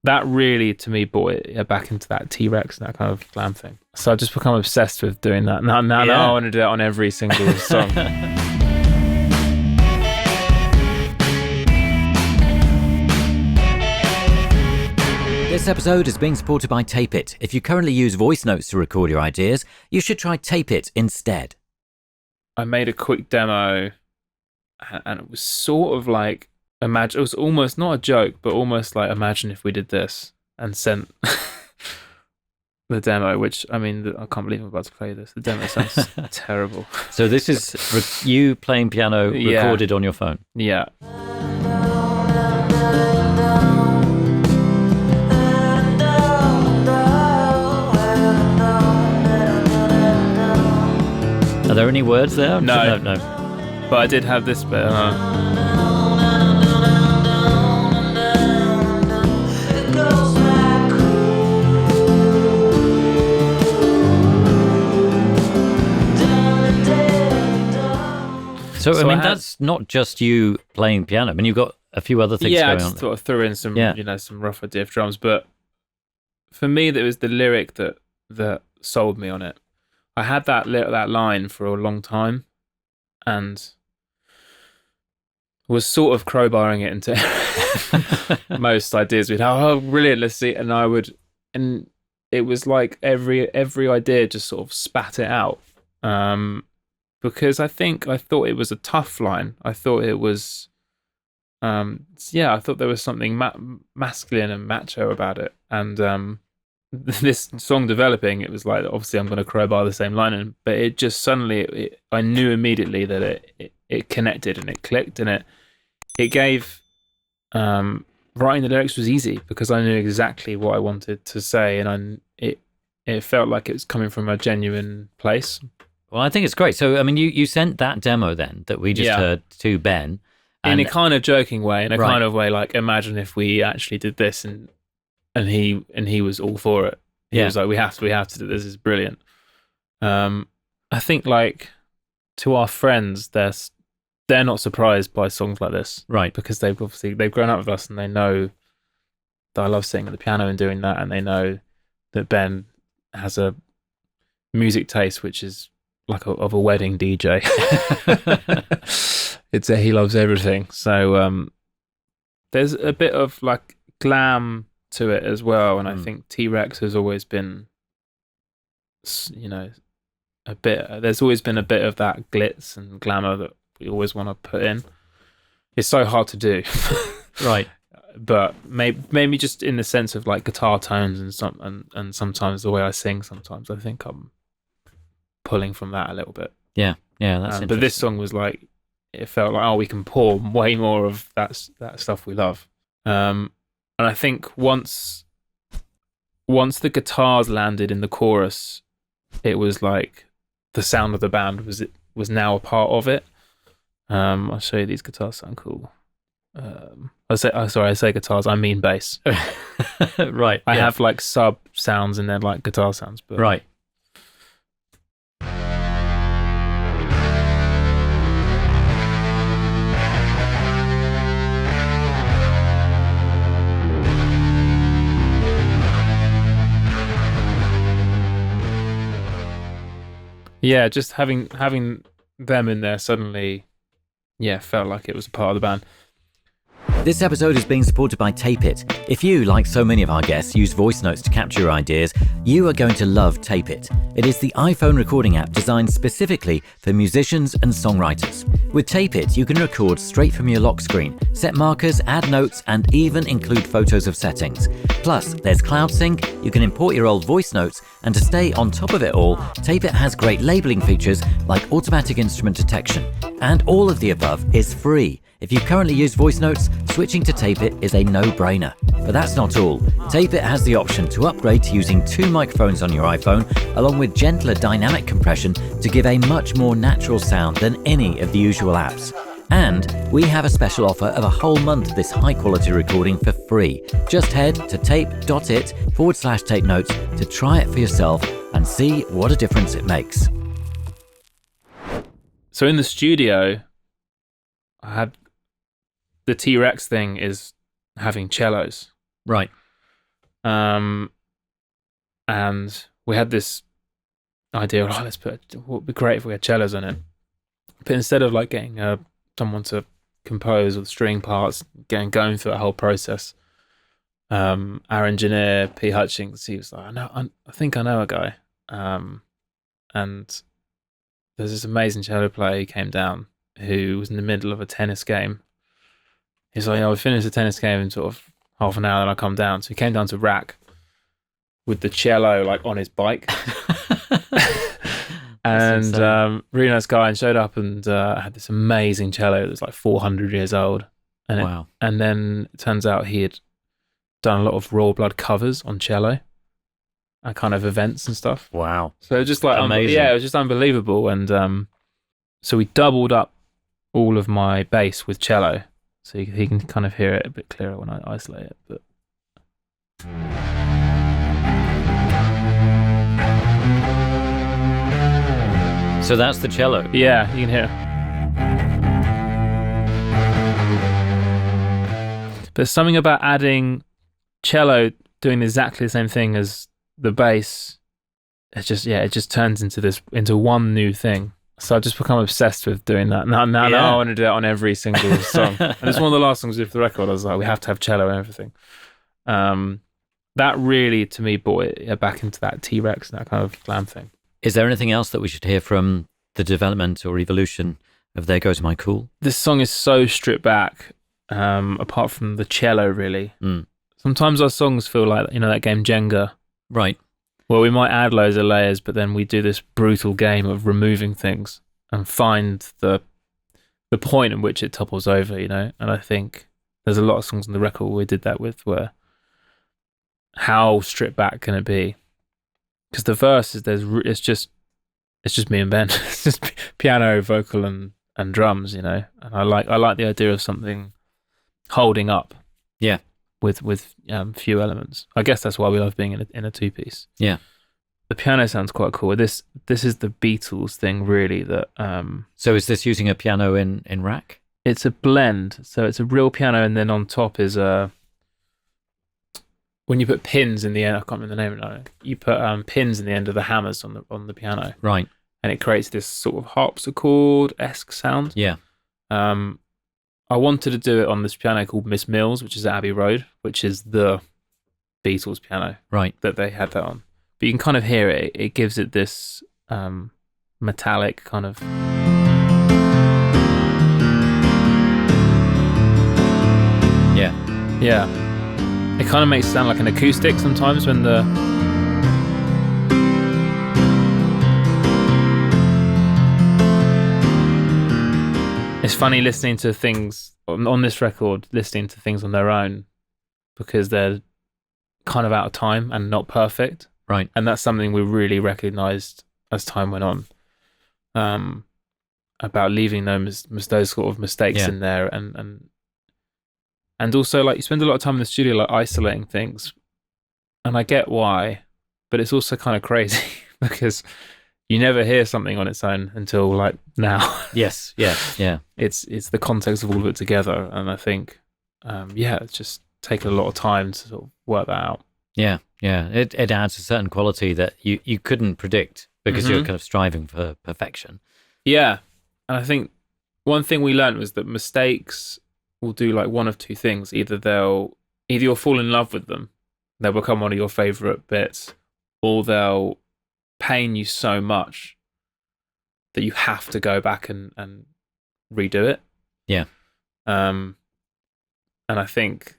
that really, to me, brought it back into that T-Rex, that kind of glam thing. So I've just become obsessed with doing that. Now I want to do it on every single song. This episode is being supported by Tape It. If you currently use voice notes to record your ideas, you should try Tape It instead. I made a quick demo, and it was sort of like, it was almost not a joke, but almost like, imagine if we did this, and sent the demo, which, I mean, I can't believe I'm about to play this. The demo sounds terrible. So this is you playing piano recorded on your phone? Yeah. Are there any words there? No. No. But I did have this bit. So I mean, that's not just you playing piano. I mean, you've got a few other things going on. Yeah, I just sort of threw in some, some rougher diff drums. But for me, that was the lyric that sold me on it. I had that line for a long time, and was sort of crowbarring it into most ideas. We'd have, oh, brilliant, let's see, and it was like every idea just sort of spat it out. Because I thought it was a tough line. I thought it was, I thought there was something masculine and macho about it, and this song developing, it was like, obviously I'm going to crowbar the same line in, but it just suddenly, I knew immediately that it connected and it clicked, and it gave, writing the lyrics was easy because I knew exactly what I wanted to say, and it felt like it was coming from a genuine place. Well, I think it's great. So, I mean, you sent that demo then that we just heard to Ben. In a kind of joking way, in a kind of way like, imagine if we actually did this, and he was all for it. He was like, we have to do this. It's brilliant. I think, like, to our friends, they're not surprised by songs like this, right? Because they've grown up with us, and they know that I love sitting at the piano and doing that, and they know that Ben has a music taste which is like of a wedding DJ. He loves everything. So there's a bit of like glam to it as well, and I think T-Rex has always been, a bit. There's always been a bit of that glitz and glamour that we always want to put in. It's so hard to do, right? But maybe just in the sense of like guitar tones and sometimes the way I sing. Sometimes I think I'm pulling from that a little bit. Yeah, that's interesting. But this song was like, it felt like, we can pour way more of that stuff we love. And I think once the guitars landed in the chorus, it was like the sound of the band was now a part of it. I'll show you, these guitars sound cool. I say guitars, I mean bass. Right. I have like sub sounds and then like guitar sounds, but right. Yeah, just having them in there suddenly, felt like it was a part of the band. This episode is being supported by Tape It. If you, like so many of our guests, use voice notes to capture your ideas, you are going to love Tape It. It is the iPhone recording app designed specifically for musicians and songwriters. With Tape It, you can record straight from your lock screen, set markers, add notes, and even include photos of settings. Plus, there's cloud sync, you can import your old voice notes, and to stay on top of it all, Tape It has great labeling features like automatic instrument detection. And all of the above is free. If you currently use voice notes, switching to Tape It is a no-brainer. But that's not all. Tape It has the option to upgrade to using 2 microphones on your iPhone, along with gentler dynamic compression to give a much more natural sound than any of the usual apps. And we have a special offer of a whole month of this high-quality recording for free. Just head to tape.it/tape notes to try it for yourself and see what a difference it makes. So in the studio, I had the T-Rex thing is having cellos. Right. And we had this idea, what would be great if we had cellos on it. But instead of like getting someone to compose with string parts, going through that whole process, our engineer P. Hutchings, he was like, I think I know a guy. And there's this amazing cello player who came down who was in the middle of a tennis game. He's like, we finished the tennis game in sort of half an hour, and I come down. So he came down to rack with the cello like on his bike. And really nice guy, and showed up and had this amazing cello that was like 400 years old. And wow. And then it turns out he had done a lot of Raw Blood covers on cello and kind of events and stuff. Wow. So it was just like, amazing. it was just unbelievable. And so we doubled up all of my bass with cello, so he can kind of hear it a bit clearer when I isolate it. But so that's the cello. yeah, you can hear it. But there's something about adding cello doing exactly the same thing as the bass. It just turns into one new thing. So I've just become obsessed with doing that. Now I want to do it on every single song. And it's one of the last songs we did for the record. I was like, we have to have cello and everything. That really, to me, brought it back into that T-Rex and that kind of glam thing. Is there anything else that we should hear from the development or evolution of There Goes My Cool? This song is so stripped back, apart from the cello, really. Sometimes our songs feel like, that game Jenga. Right. Well, we might add loads of layers, but then we do this brutal game of removing things and find the point in which it topples over, And I think there's a lot of songs on the record we did that with, where how stripped back can it be? Because the verse is it's just me and Ben. It's just piano, vocal, and drums, And I like the idea of something holding up. Yeah. With few elements. I guess that's why we love being in a two piece. Yeah. The piano sounds quite cool. This is the Beatles thing, really. That So is this using a piano in rack? It's a blend. So it's a real piano, and then on top is when you put pins in the end. I can't remember the name of it. You put pins in the end of the hammers on the piano, right? And it creates this sort of harpsichord-esque sound. Yeah. I wanted to do it on this piano called Miss Mills, which is at Abbey Road, which is the Beatles piano, right? That they had that on. But you can kind of hear it. It gives it this metallic kind of. Yeah. Yeah. It kind of makes it sound like an acoustic sometimes when the. It's funny listening to things on this record, listening to things on their own, because they're kind of out of time and not perfect. Right. And that's something we really recognised as time went on, about leaving those sort of mistakes in there. And also, like, you spend a lot of time in the studio, like, isolating things. And I get why, but it's also kind of crazy because you never hear something on its own until like now. Yes, yeah. It's the context of all of it together, and I think, it's just taken a lot of time to sort of work that out. Yeah. It adds a certain quality that you couldn't predict because you're kind of striving for perfection. Yeah, and I think one thing we learned was that mistakes will do like one of two things: either you'll fall in love with them, they'll become one of your favorite bits, or they'll pain you so much that you have to go back and redo it. Yeah. And I think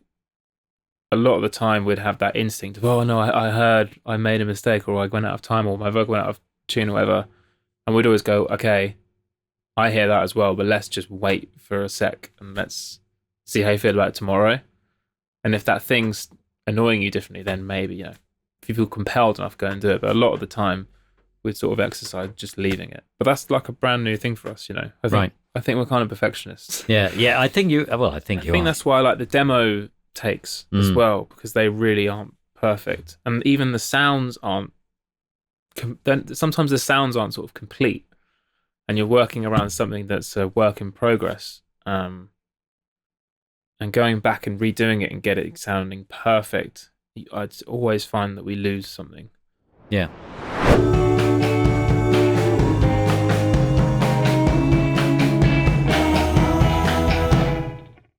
a lot of the time we'd have that instinct of, oh no, I heard I made a mistake, or I went out of time, or my vocal went out of tune or whatever. And we'd always go, okay, I hear that as well, but let's just wait for a sec and let's see how you feel about it tomorrow. And if that thing's annoying you differently, then maybe, if you feel compelled enough, go and do it. But a lot of the time, we'd sort of exercise just leaving it. But that's like a brand new thing for us, I think we're kind of perfectionists. Yeah. I think you are. I think that's why I like the demo takes as well, because they really aren't perfect. And even the sounds aren't. Sometimes the sounds aren't sort of complete, and you're working around something that's a work in progress. And going back and redoing it and get it sounding perfect I'd always find that we lose something. Yeah.